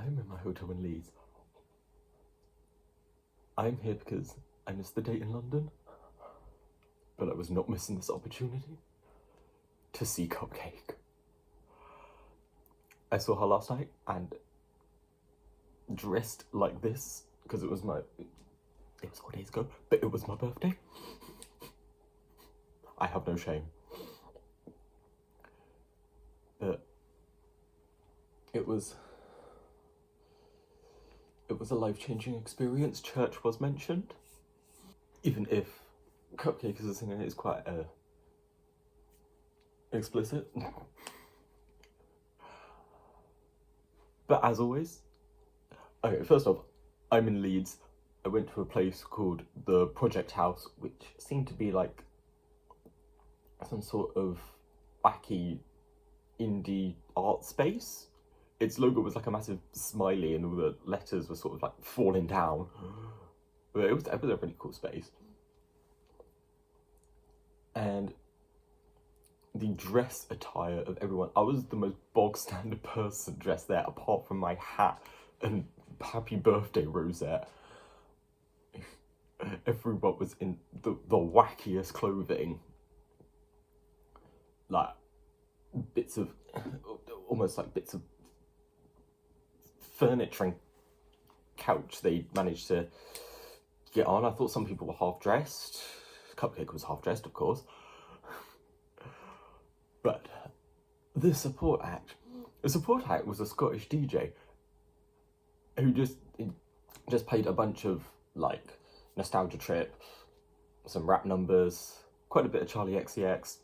I'm in my hotel in Leeds. I'm here because I missed the date in London, but I was not missing this opportunity to see Cupcakke. I saw her last night and dressed like this because it was 4 days ago, but it was my birthday. I have no shame. But it was a life-changing experience. Church was mentioned, even if Cupcakke as a singer is quite explicit. But as always, okay, first off, I'm in Leeds. I went to a place called the Project House, which seemed to be like some sort of wacky indie art space. Its logo was like a massive smiley and all the letters were sort of like falling down. But it was a really cool space. And the dress attire of everyone, I was the most bog standard person dressed there, apart from my hat and happy birthday rosette. Everyone was in the wackiest clothing. Like almost like bits of furniture and couch they managed to get on. I thought some people were half dressed. Cupcakke was half dressed, of course. But the support act was a Scottish DJ who just played a bunch of like Nostalgia Trip, some rap numbers, quite a bit of Charlie XCX,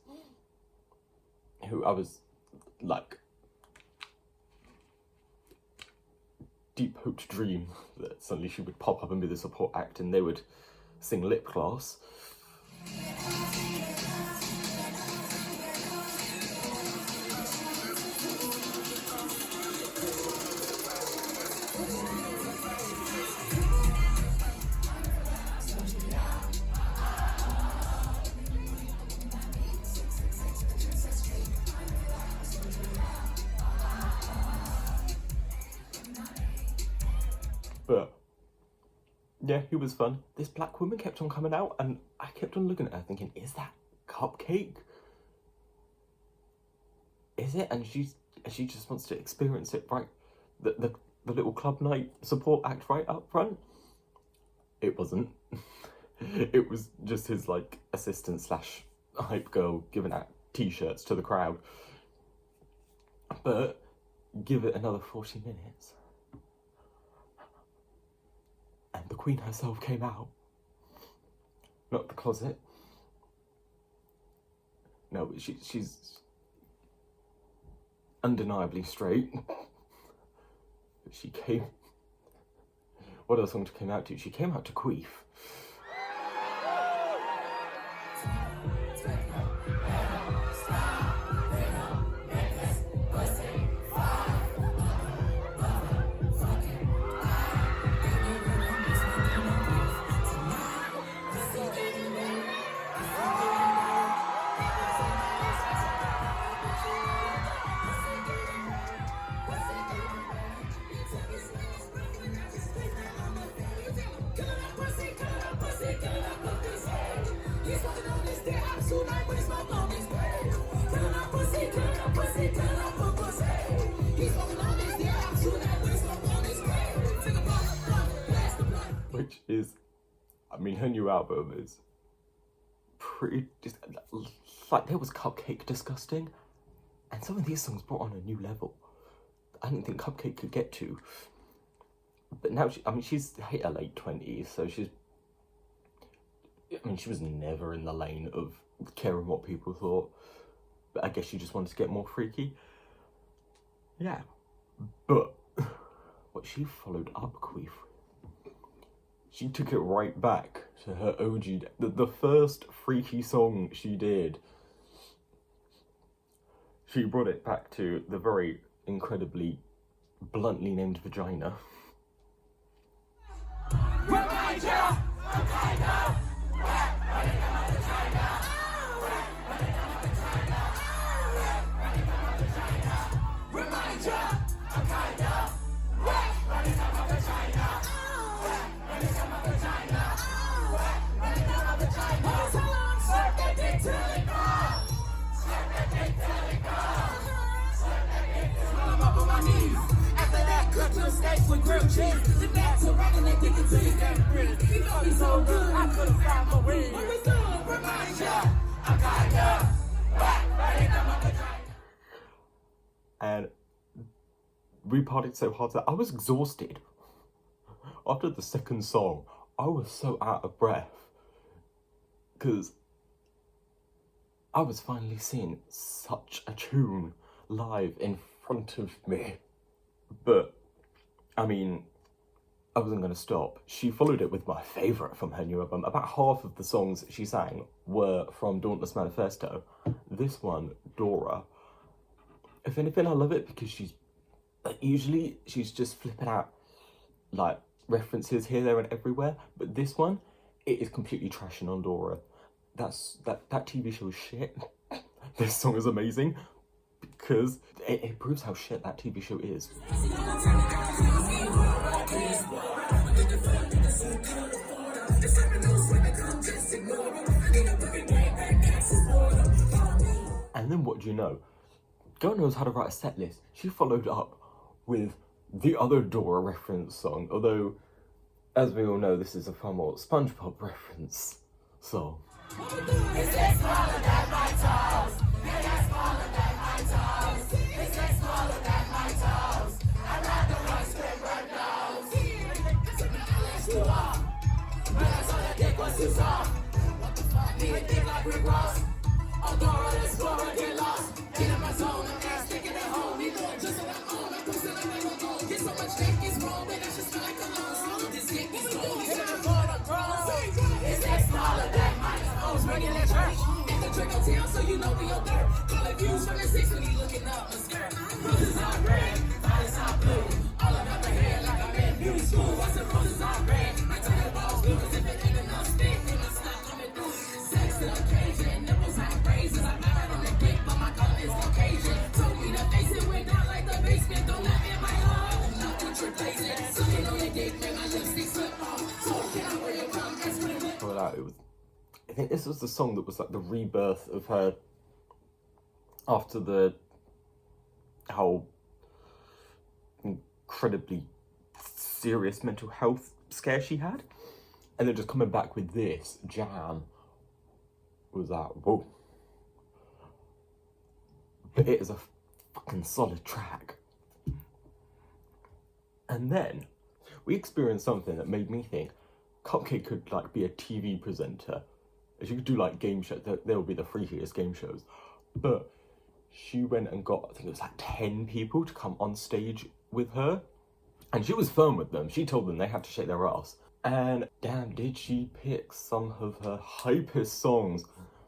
who I was like deep hoped dream that suddenly she would pop up and be the support act and they would sing Lip Gloss. But yeah, it was fun. This black woman kept on coming out and I kept on looking at her thinking, is that Cupcakke? Is it? And she just wants to experience it, right? The little club night support act right up front. It wasn't. It was just his like assistant / hype girl giving out t-shirts to the crowd. But give it another 40 minutes. And the Queen herself came out. Not the closet. No, but she's undeniably straight. She came... What other song came out to? She came out to Queef. Which is, I mean, her new album is pretty, like there was Cupcakke disgusting, and some of these songs brought on a new level I didn't think Cupcakke could get to. But now, she's hit her late 20s, so she was never in the lane of caring what people thought, but I guess she just wanted to get more freaky. Yeah, but what she followed up Queef, she took it right back to her OG, the first freaky song she did. She brought it back to the very incredibly bluntly named vagina. with grilled cheese. The back to rockin' they kick it to you, damn pretty. You know me so good, I could've found my way. What we doing? Remind ya, I got ya. Right in my vagina. And we partied so hard that I was exhausted. After the second song, I was so out of breath. Because I was finally seeing such a tune live in front of me. But, I mean, I wasn't going to stop. She followed it with my favourite from her new album. About half of the songs she sang were from Dauntless Manifesto. This one, Dora. If anything, I love it because she's... usually, she's just flipping out, like, references here, there and everywhere. But this one, it is completely trashing on Dora. That TV show is shit. This song is amazing because it proves how shit that TV show is. And then what do you know? Girl knows how to write a set list. She followed up with the other Dora reference song, although, as we all know, this is a far more SpongeBob reference song. Is it smaller than my toes? Yeah, that's smaller than my toes. Is it smaller than my toes? I'd rather run straight right nose. Too off. But I saw that dick was too soft. What the fuck? Need a dick like Rick Ross. Oh, Dora the Explorer, get lost. Get in my zone, I'm ass sticking at home. Need more just what I own. I'm posting like my logo. Get so much dick, it's wrong, but I should smell like cologne. Swallow this dick, it's gold. Hit it before the grown. Is it smaller than my toes? Regular church. In the Draco town, so you know we on dirt. Call it views from the six when he looking up my skirt. Roses are red, violets are blue. All of them are hair like I'm in beauty school. What's the roses are red? I turn the balls blue, cause if it ain't enough stick, then it's not coming through. Sex to occasion, nipples have raises. I'm not on the dick, but my color is Caucasian. Told me to face it, went down like the basement. Don't let me in my heart, not what you're blazing. Sucking on your dick, man, my lipstick slip off. So can I wear your cum? That's what it was. Well, I think this was the song that was like the rebirth of her after the whole incredibly serious mental health scare she had. And then just coming back with this jam was like, whoa. But it is a fucking solid track. And then we experienced something that made me think Cupcakke could like be a TV presenter. She could do like game shows. There will be the freakiest game shows. But she went and got, I think it was like 10 people to come on stage with her. And she was firm with them. She told them they had to shake their ass. And damn, did she pick some of her hypest songs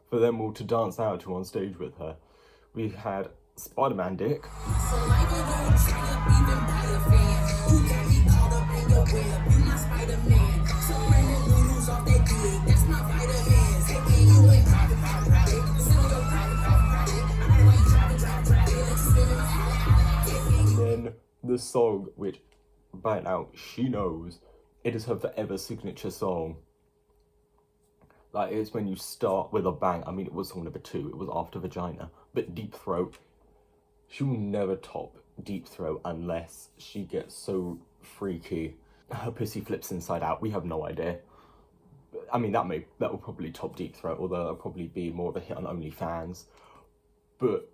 for them all to dance out to on stage with her. We had Spider-Man Dick. And then the song, which by now she knows, it is her forever signature song. Like, it's when you start with a bang. I mean, it was song number 2, it was After Vagina. But Deep Throat, she will never top Deep Throat unless she gets so freaky. Her pussy flips inside out, we have no idea. I mean, that will probably top Deep Throat, although it'll probably be more of a hit on OnlyFans. But...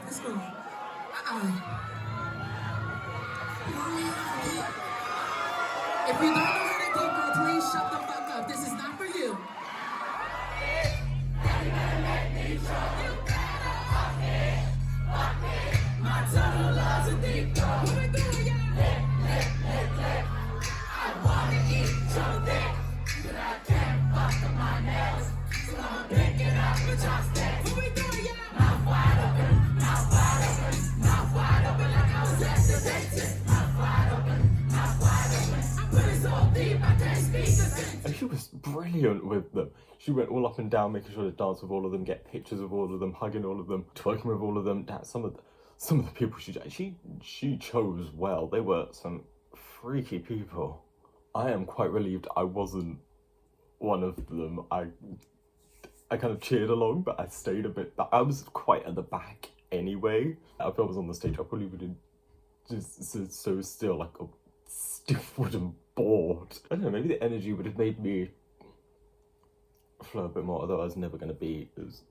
Let's go. If you don't know how to deep go, please shut the fuck up. This is not for you. My tongue loves a deep go. What we doing, y'all? I wanna eat your dick, but I can't fuck up my nails. So I'ma pick it up with chopsticks. What we doing, y'all? Mouth wide open, mouth wide open, mouth wide open like I was at the dentist. Mouth wide open, mouth wide open. I put it so deep I can't speak the sentence. And she was brilliant with them. She went all up and down, making sure to dance with all of them, get pictures of all of them, hugging all of them, twerking with all of them. Some of some of the people she chose well. They were some freaky people. I am quite relieved I wasn't one of them. I kind of cheered along, but I stayed a bit back. I was quite at the back anyway. If I was on the stage, I probably would have just stood so still, like a stiff wooden board. I don't know, maybe the energy would have made me flow a bit more, although I was never going to be as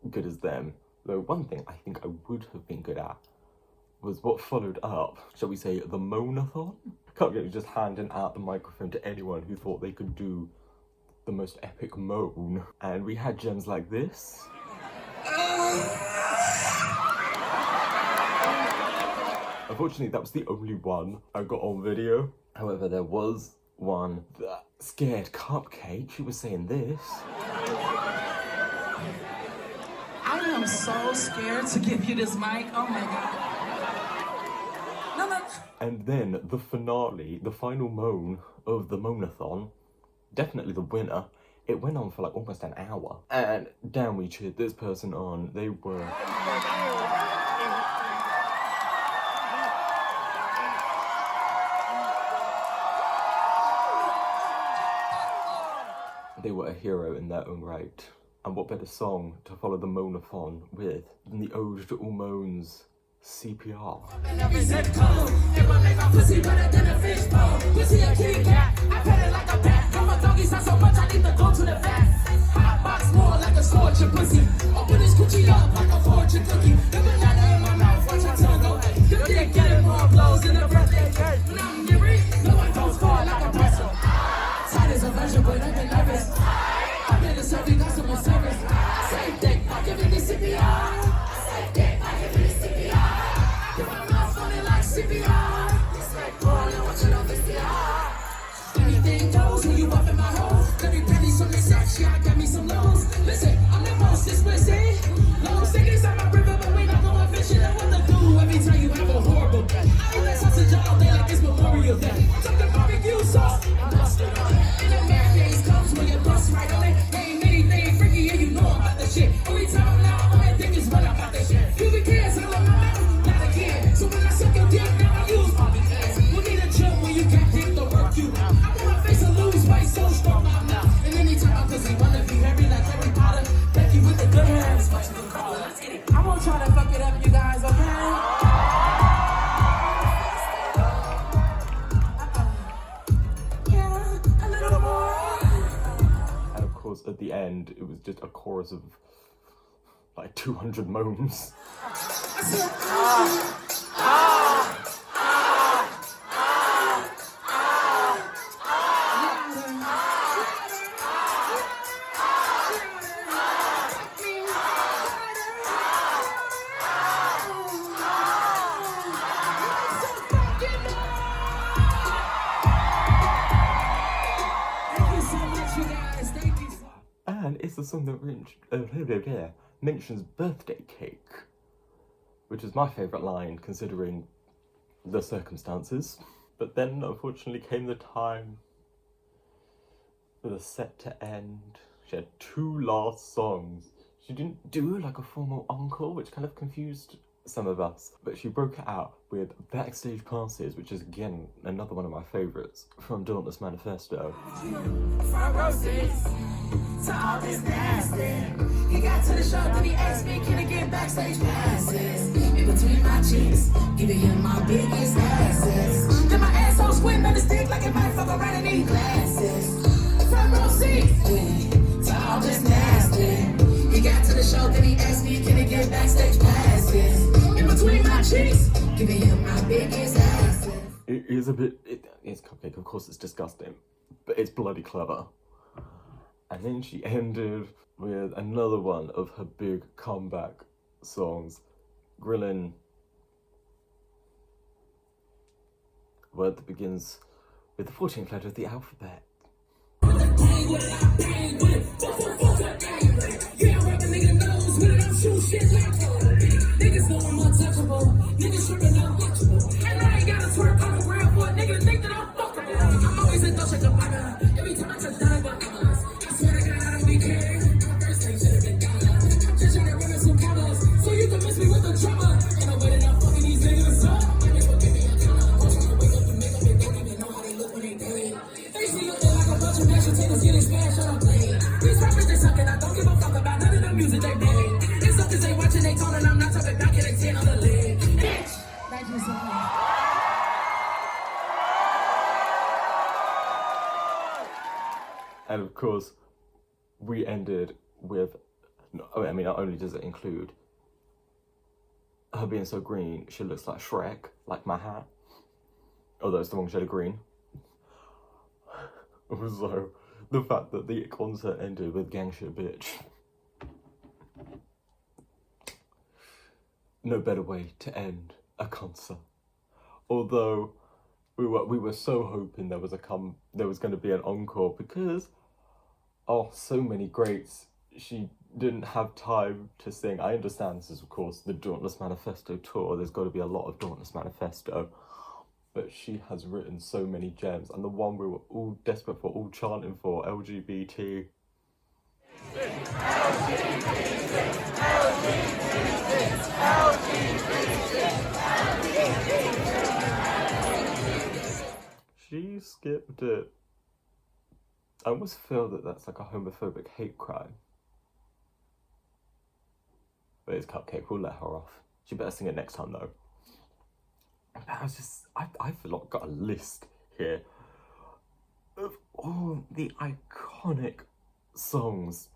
good as them. Though one thing I think I would have been good at was what followed up, shall we say, the moanathon? Cupcakke was just handing out the microphone to anyone who thought they could do the most epic moan. And we had gems like this. Unfortunately, that was the only one I got on video. However, there was one that scared Cupcakke. She was saying this. I am so scared to give you this mic. Oh my God. No. And then the finale, the final moan of the moanathon, definitely the winner. It went on for like almost an hour. And damn, we cheered this person on. They were... They were a hero in their own right. And what better song to follow the moanathon with than the Ode to All Moans CPR. Every zip code, it will make my pussy better than a fish bowl. Pussy a kitty cat, I pet it like a bat. Got my doggy sound so much I need to go to the vet. Hot box more like a scorcher pussy. Open this coochie up like a fortune cookie. The banana in my mouth, watch my tongue go. You can't get it more blows in the breath they get. When I'm giving, no one goes far like a pretzel. Tight as a version, but I've been nervous. I've been a service, got some more service. Same thing, I give it the CPR. Same thing, I give it the CPR. Give my mouth funny like CPR. Respect porn and watch it on VCR. Anything goes when you up in my hole. Every penny some sex, yeah, I got me some lows. Listen, I'm the most explicit. Long stick inside my river, but we not going fishing. I want to do every time you have a horrible day. I eat that sausage all day like it's Memorial Day. Took the barbecue sauce and mustard on it. And the mayonnaise comes when you bust right on it. Ain't anything freaky and you know about the shit. Only time now, all I think is when I'm about the shit. Pubic hairs all in my mouth, not again. So when I suck your dick, now I use pubic hairs. You need a jump when you can't get the work you. I want my face to lose weight so strong my mouth. And anytime I pussy wanna be heavy like Harry Potter. Becky with the good hands, what you can call it. Let's get it. I won't try to fuck it up, you guys, okay? At the end, it was just a chorus of like 200 moans. And it's the song that mentions birthday cake, which is my favourite line considering the circumstances. But then unfortunately came the time for the set to end. She had 2 last songs. She didn't do like a formal encore, which kind of confused some of us, but she broke it out with Backstage Passes, which is again another one of my favourites from Dauntless Manifesto. Front row seats to all this nasty. He got to the show, then he asked me, can I get backstage passes? In between my cheeks, giving him my biggest asses. Then my asshole squinting on the stick like it might fuck around and need glasses. Front row seats to all this nasty. He got to the show, then he asked me, can I get backstage passes? In between my cheeks, giving him my biggest asses. It is a bit, it's Cupcakke, of course it's disgusting, but it's bloody clever. And then she ended with another one of her big comeback songs, grilling a word that begins with the 14th letter of the alphabet. Niggas know I'm untouchable. Niggas tripping untouchable. And I ain't gotta twerk on the ground for a nigga to think that I'm fuckable. I'm always in touch with the bugger. Every time I touch down, I got dollars. I swear to God, I don't be caring. My first name should have been Donna. I'm just trying to run some colors so you can miss me with the drama. And I waited up And of course, we ended with, I mean, not only does it include her being so green, she looks like Shrek, like my hat. Although it's the wrong shade of green. So, the fact that the concert ended with gang shit bitch. No better way to end a concert. Although we were so hoping there was going to be an encore because so many greats. She didn't have time to sing. I understand this is of course the Dauntless Manifesto tour. There's got to be a lot of Dauntless Manifesto, but she has written so many gems, and the one we were all desperate for, all chanting for, LGBT. She skipped it. I almost feel that that's like a homophobic hate crime. But it's Cupcakke, we'll let her off. She better sing it next time though. I feel like I've got a list here of all the iconic songs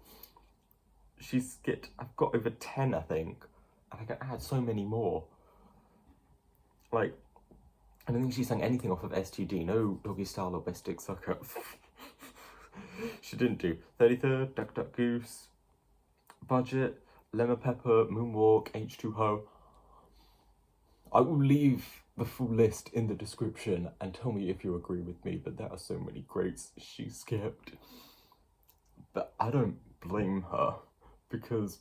she skipped. I've got over 10, I think, and I can add so many more. Like, I don't think she sang anything off of STD, no Doggy Style or Best Dick Sucker. She didn't do 33rd, Duck Duck Goose, Budget, Lemon Pepper, Moonwalk, H2Ho. I will leave the full list in the description and tell me if you agree with me, but there are so many greats she skipped. But I don't blame her, because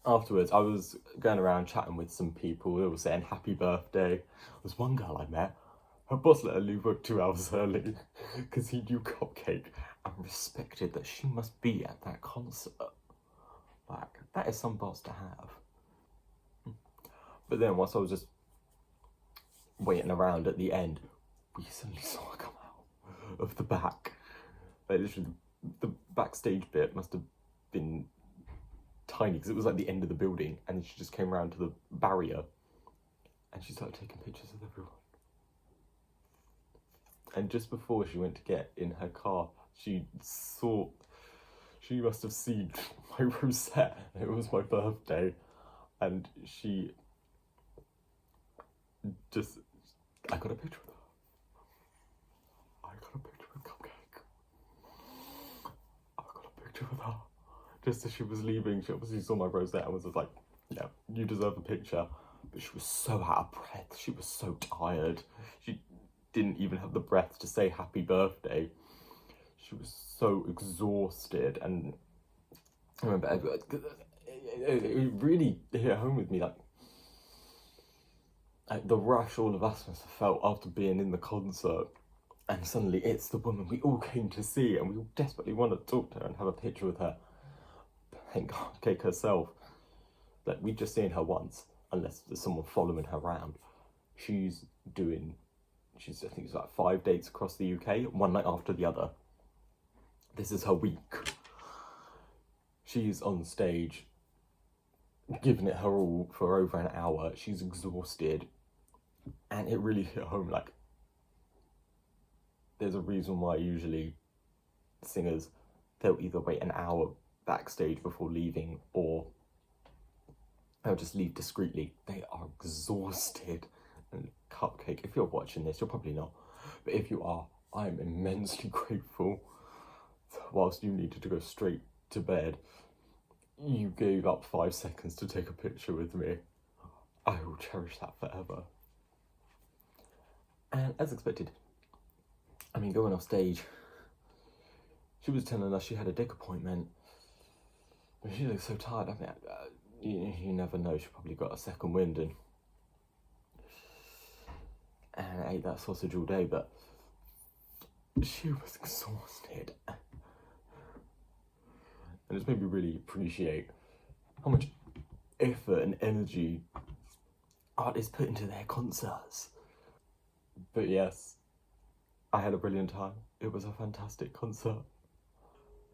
afterwards I was going around chatting with some people. They were saying happy birthday. There was one girl I met, her boss let her leave work 2 hours early because he knew Cupcakke and respected that she must be at that concert. Like, that is some boss to have. But then once I was just waiting around at the end, we suddenly saw her come out of the back. Like, literally, the backstage bit must have been tiny because it was like the end of the building, and then she just came around to the barrier and she started taking pictures of everyone. And just before she went to get in her car, she must have seen my rosette. It was my birthday, and she just, I got a picture with her. I got a picture with Cupcakke. I got a picture with her. Just as she was leaving, she obviously saw my rosette and was just like, yeah, you deserve a picture. But she was so out of breath. She was so tired. She didn't even have the breath to say happy birthday. She was so exhausted, and I remember it really hit home with me, like the rush all of us must have felt after being in the concert, and suddenly it's the woman we all came to see, and we all desperately want to talk to her and have a picture with her. Thank God, Cupcakke herself, like, we've just seen her once, unless there's someone following her around. She's I think it's like 5 dates across the UK, one night after the other. This is her week. She's on stage, giving it her all for over an hour. She's exhausted, and it really hit home. Like, there's a reason why usually singers, they'll either wait an hour backstage before leaving, or they'll just leave discreetly. They are exhausted. And Cupcakke, if you're watching this, you're probably not, but if you are, I'm immensely grateful. Whilst you needed to go straight to bed, you gave up 5 seconds to take a picture with me. I will cherish that forever. And as expected, I mean, going off stage, she was telling us she had a dick appointment. She looked so tired. I mean, you never know, she probably got a second wind and ate that sausage all day, but she was exhausted. And it's made me really appreciate how much effort and energy artists put into their concerts. But yes, I had a brilliant time. It was a fantastic concert.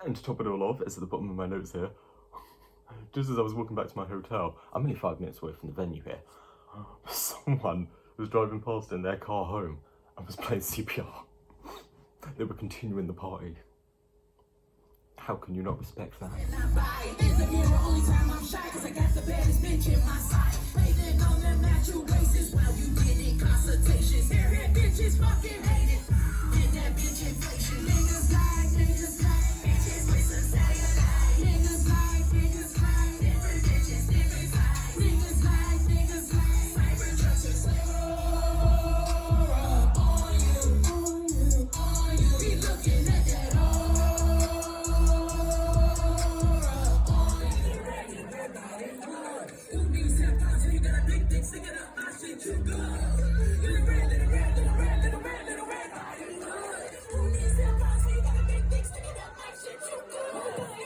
And to top it all off, it's at the bottom of my notes here, just as I was walking back to my hotel, I'm only 5 minutes away from the venue here, someone was driving past in their car home and was playing CPR. They were continuing the party. How can you not respect that? In the mirror, only time I'm shy, cause I got the baddest bitch in my side. Waiting on them natural races while you getting consultations. Hairhead bitches fucking hate it. Get that bitch inflation. Niggas like, bitches with some cellulite. Niggas like, different bitches, different size. Niggas like, Cybertruckers. On you. Be looking at that sing it up, my shit, you good. Little red, little red, little red, little red, little red, riding good. Who needs that box? We got a big dick, sing it up, my shit, you good.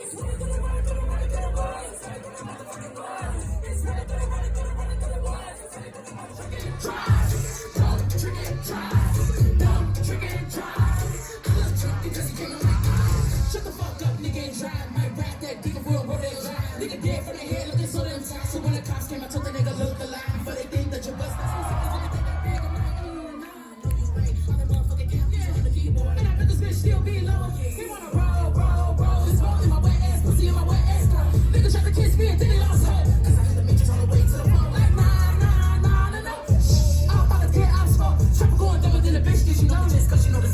It's running through the water, through the water, through the water. It's running through the motherfucking water. It's running through the water, through the water, through the water. It's running through the motherfucking drive. Don't trick and drive. Don't trick and drive. I look drunk because he came on my eyes. Shut the fuck up, nigga, and drive. Might rap that dick of real road and drive. Nigga dead from the head, looking so damn tight. So when the cops came, I told the nigga look alive. Still be low. He wanna roll. It's all in my wet ass, pussy in my wet ass, bro. Nigga tried to kiss me and then he lost hope. Cause I hit the bitches on the way to the phone. Like, nah. I'm about to get out smoke. Trapper going dumber than a bitch, did you know this? Cause you know the